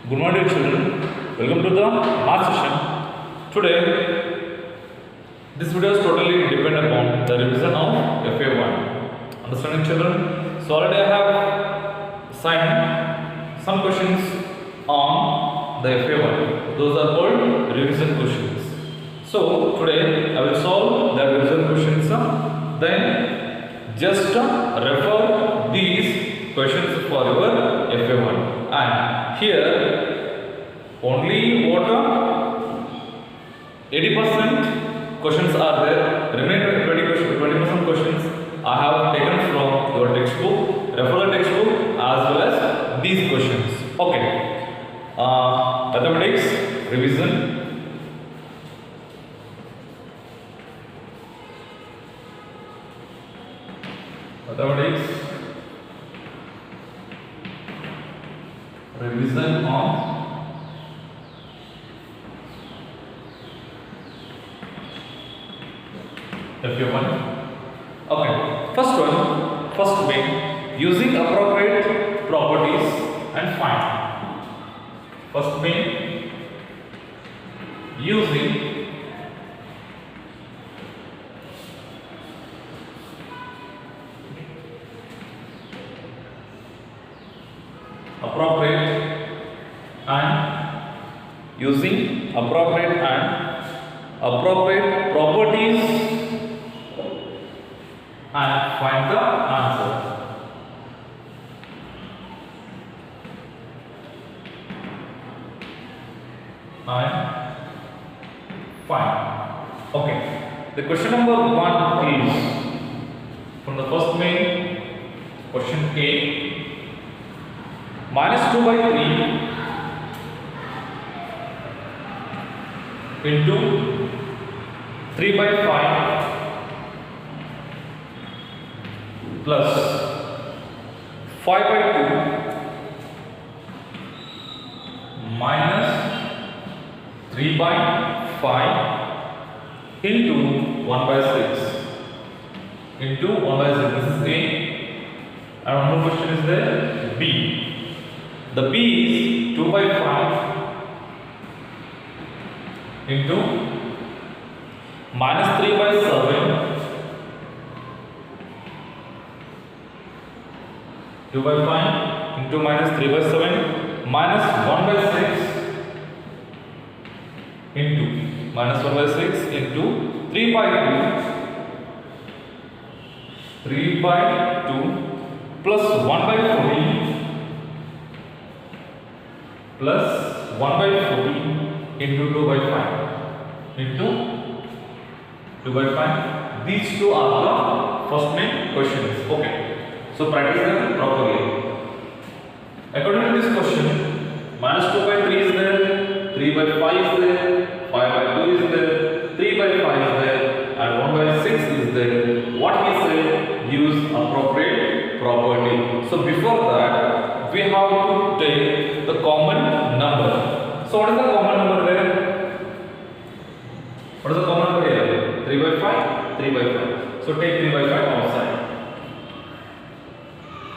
Good morning, children. Welcome to the math session. Today, this video is totally dependent upon the revision of FA1. Understanding, children? So already I have assigned some questions on the FA1. Those are called revision questions. So today I will solve the revision questions. Then just refer these questions for your FA1. And here only what 80% questions are there. Remaining 20% questions I have taken from your textbook. Refer the textbook as well as these questions. Okay. Mathematics revision. Mathematics revision on FA1. Okay, first way, using appropriate properties and find. First way, using appropriate properties and find the answer. And find. Okay. The question number 1 is from the first main question A. Minus 2 by 3 into 3 by 5 plus 5 by 2 minus 3 by 5 into 1 by 6 into 1 by 6. This is A. And one more question is there, B. The B is 2 by 5 into minus 3 by 7, 2 by 5 into minus 3 by 7 minus 1 by 6 into minus 1 by 6 into 3 by 2 plus 1 by 14 plus 1 by 14 into 2 by 5 into 2 by 5. These two are the first main questions. Okay. So practice them properly. According to this question, minus 2 by 3 is there, 3 by 5 is there, 5 by 2 is there, 3 by 5 is there, and 1 by 6 is there. What he said? Use appropriate property. So before that, we have to take the common number. So what is the common number there? What is the common number here? 3 by 5, 3 by 5. So take 3 by 5 outside.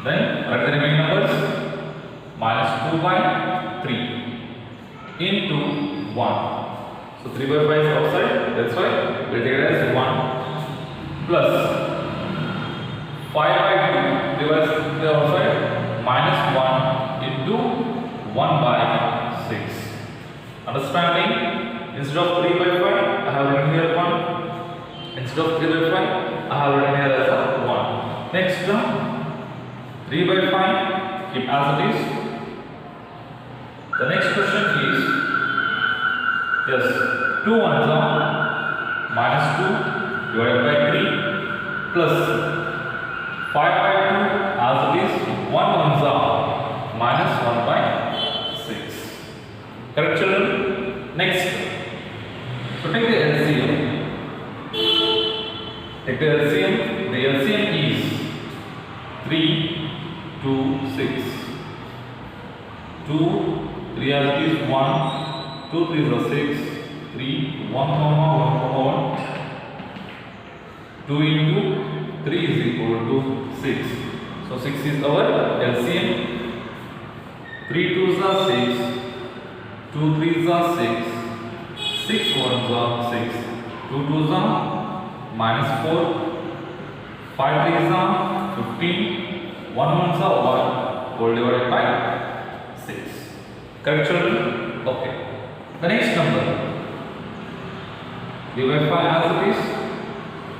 Then write the remaining numbers. Minus 2 by 3 into 1. So 3 by 5 is outside. That's why we take it as 1 plus 5 by 2 divided by outside minus 1 into 1 by 6. Understanding? Instead of 3 by 5, I have written here 1. Instead of 3 by 5, I have written here as 1. Next term, 3 by 5, keep as it is. The next question is, yes, 2 ones are minus 2 divided by 3 plus 5 by 2 as it is, 1 ones are minus 1 by 6. Correct, children? Next. So take the LCM. Take the LCM. The LCM is 3, 2, 6. 2, 3 as it is 1, 2 3 is 6, 3, 1 comma 1. 2 into 3 is equal to 6. So 6 is our LCM. 3 2s are 6, 2 3s are 6, 6 1s are 6, 2 2s are -4, 5 3s are 15, 1 1s are 1, whole divided by 6. Correct, children? Okay. The next number, divide by as it is.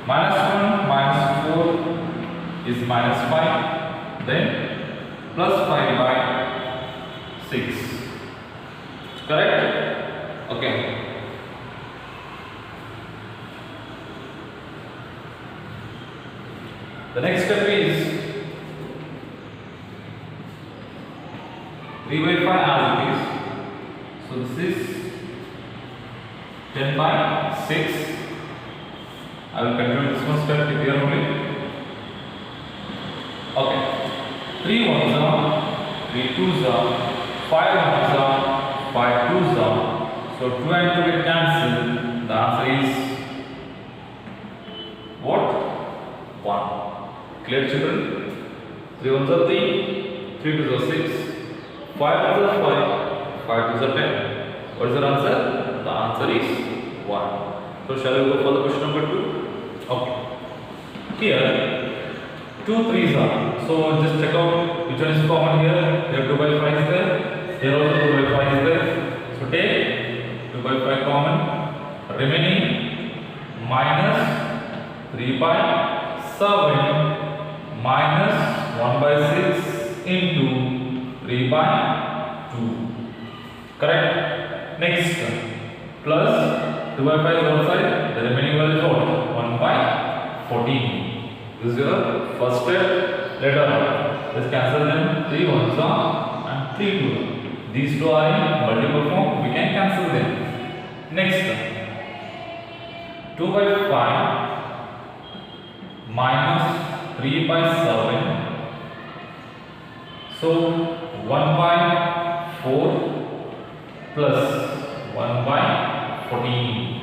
-1 minus 4 is -5, then +5 by 6. Correct? Okay. The next step is divide by as it is. So this is 10 by 6. I will continue this one step here only. Okay. 3 1s are, 3 2s are, 5 1s are, 5 2s are. So 2 and 2 get cancelled. The answer is what? 1. Clear, children? 3 1s are 3, 3 2s are 6, 5 1s are 5, 5 2s are 10. What is the answer? The answer is 1. So shall we go for the question number 2? Okay. Here 2 3s are. So just check out which one is common here. Here 2 by 5 is there. Here also 2 by 5 is there. So take 2 by 5 common. Remaining -3 by 7 minus 1 by 6 into 3 by 2. Correct? Next, plus 2 by 5 is outside, the remaining value is what? 1 by 14. This is your first step. Later on, let's cancel them. 3 1s are and 3 2s are. These two are in multiple form, we can cancel them. Next, 2 by 5 minus 3 by 7. So 1 by 4 plus 1 by 14.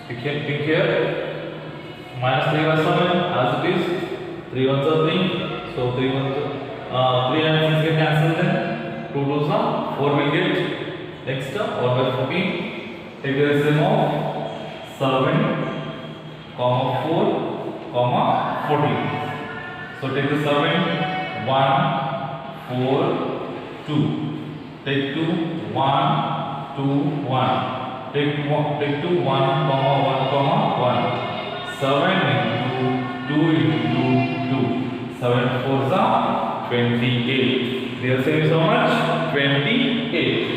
Pick here. Minus 3 by 7 as it is. 3 1s are 3. So 3 1s 3 and 6 get cancelled then. 2 2s are 4 will get. Next 1 by 14. Take the same of 7, 4, 14. So take the 7, 1, 4, 2. Take 2, 1, 2, 1. Take 2, 1, 1, 7 into 2 into 2. 7 4s are 28. They are saying so much? 28.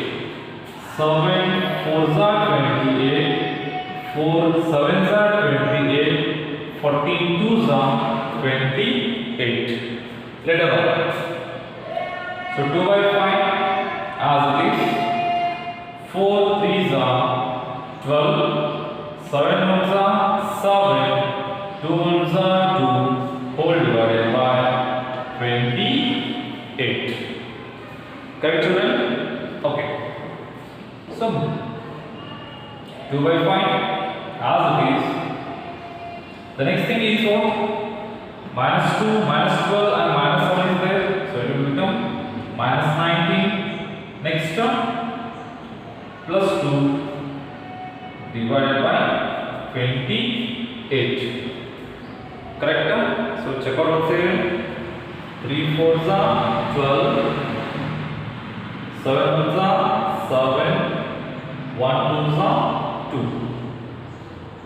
7 4s are 28. 4 7s are 28. 14 2s are 28. Later on. So 2 by 5 as it is. 4 3s are 12. 7 1s are 7. 2 1s are 2. Whole divided by 28. Correct, children? Okay. So 2 by 5 as it is. The next thing is what? -2, -12 and -7 is there. So it will become -19. Next term +2 divided by 28. Correct? So check out what's here. 3 4s are 12. 7 1s are 7. 1 2s are 2.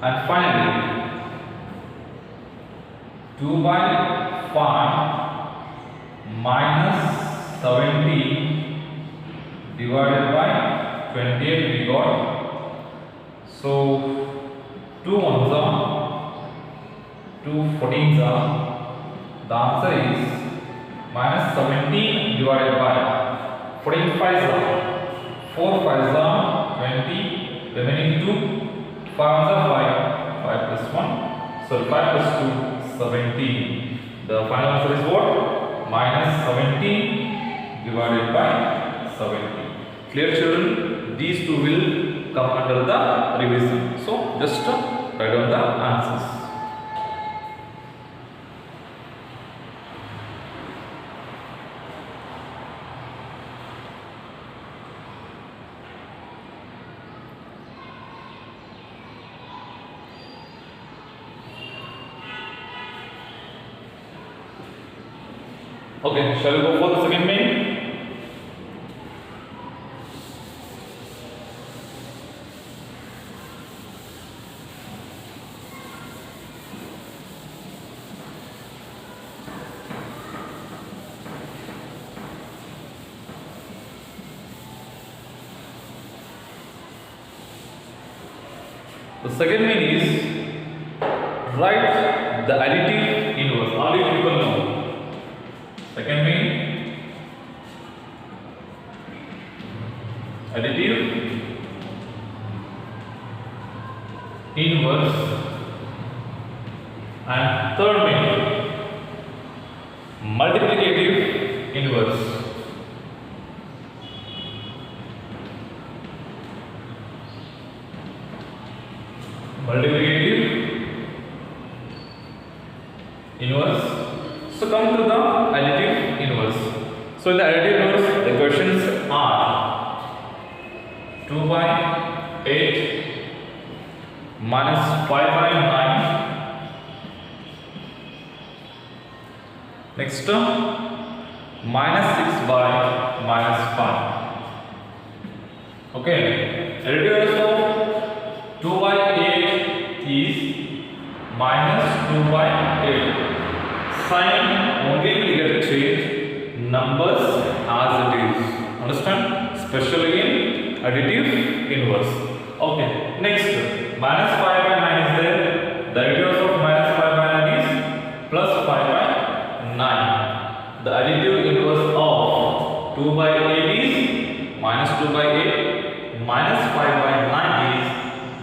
And finally 2 by 5 minus 17 divided by 28 we got. So 2 1s are 2 14s are. The answer is minus 17 divided by 14 5s are 4 5s are 20. Remaining 2 5s are 5. 5 plus 1. So 5 plus 2 17. The final answer is what? Minus 17 divided by 70. Clear, children? These two will come under the revision. So just write down the answers. Okay, shall we go for the second main? The second main is write the additive inverse. All you people know. Second main, additive inverse, and third main, multiplicative inverse. Multiplicative inverse. So come to the additive inverse. So in the additive inverse, the questions are 2 by 8 minus 5 by 9. Next term, minus 6 by minus 5. Okay, additive inverse of 2 by 8 is minus 2 by 8. Sign only we get change, numbers as it is. Understand? Especially in additive inverse. Okay, next, minus 5 by 9 is there. The additive of minus 5 by 9 is plus 5 by 9. The additive inverse of 2 by 8 is minus 2 by 8. Minus 5 by 9 is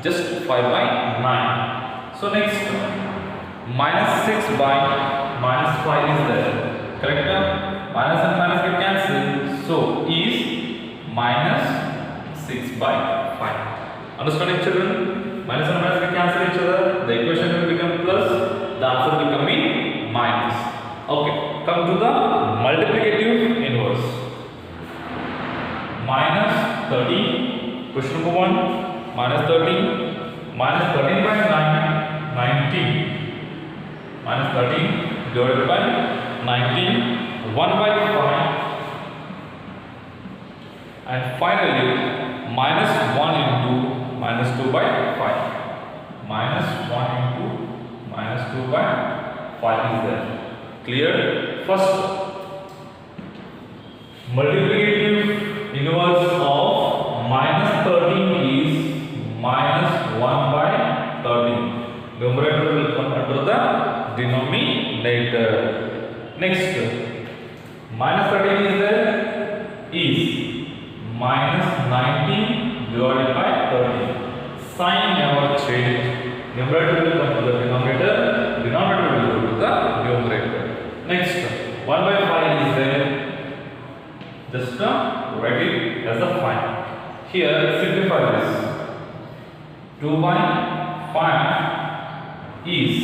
just 5 by 9. So next, minus 6 by minus 5 is there. Correct? Minus and minus get cancelled. So is minus 6 by 5. Understanding, children? Minus and minus get cancel each other. The equation will become plus. The answer will come in minus. Okay. Come to the multiplicative inverse. Minus 30. Question number 1. Minus 13. Minus 13 by 9. 19. Minus 13 divided by 19. 1 by 5. And finally, minus 1 into minus 2 by 5. Minus 1 into minus 2 by 5 is there. Clear? First, multiplicative inverse of minus 13 is minus 1 by 13. Numerator will come under the denominator. Next, minus 13 is there, is minus 19 divided by 13. Sign never change. Numerator will come to the denominator. Denominator will go to the numerator. Next, 1 by 5 is there. Just write it as a 5. Here, simplify this. 2 by 5 is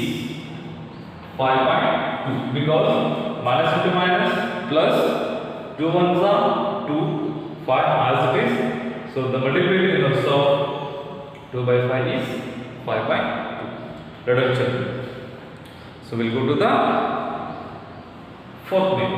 5 by 2 because minus into minus plus 2 ones are 2, 5 as it is. So the multiplicative inverse of 2 by 5 is 5 by 2. Reduction. So we'll go to the fourth main.